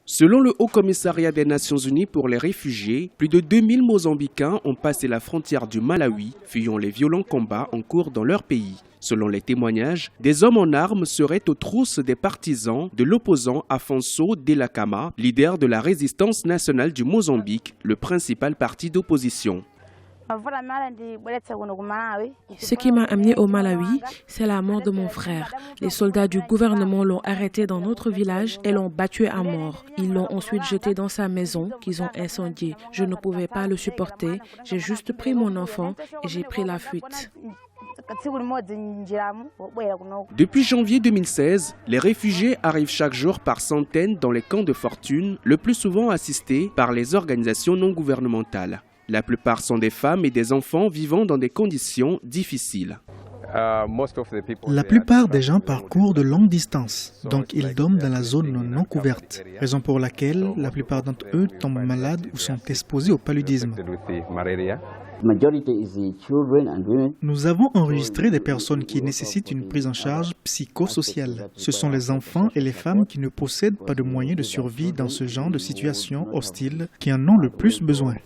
Selon le Haut Commissariat des Nations Unies pour les réfugiés, plus de 2000 Mozambicains ont passé la frontière du Malawi, fuyant les violents combats en cours dans leur pays. Selon les témoignages, des hommes en armes seraient aux trousses des partisans de l'opposant Afonso Dhlakama, leader de la résistance nationale du Mozambique, le principal parti d'opposition. Ce qui m'a amené au Malawi, c'est la mort de mon frère. Les soldats du gouvernement l'ont arrêté dans notre village et l'ont battu à mort. Ils l'ont ensuite jeté dans sa maison qu'ils ont incendiée. Je ne pouvais pas le supporter. J'ai juste pris mon enfant et j'ai pris la fuite. Depuis janvier 2016, les réfugiés arrivent chaque jour par centaines dans les camps de fortune, le plus souvent assistés par les organisations non gouvernementales. La plupart sont des femmes et des enfants vivant dans des conditions difficiles. La plupart des gens parcourent de longues distances, donc ils dorment dans la zone non couverte, raison pour laquelle la plupart d'entre eux tombent malades ou sont exposés au paludisme. Nous avons enregistré des personnes qui nécessitent une prise en charge psychosociale. Ce sont les enfants et les femmes qui ne possèdent pas de moyens de survie dans ce genre de situation hostile qui en ont le plus besoin.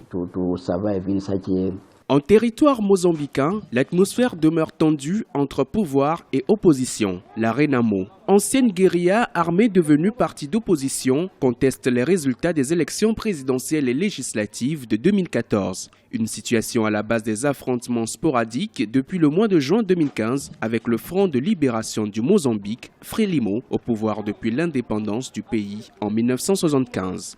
En territoire mozambicain, l'atmosphère demeure tendue entre pouvoir et opposition. La Renamo, ancienne guérilla armée devenue parti d'opposition, conteste les résultats des élections présidentielles et législatives de 2014. Une situation à la base des affrontements sporadiques depuis le mois de juin 2015 avec le Front de libération du Mozambique, Frelimo, au pouvoir depuis l'indépendance du pays en 1975.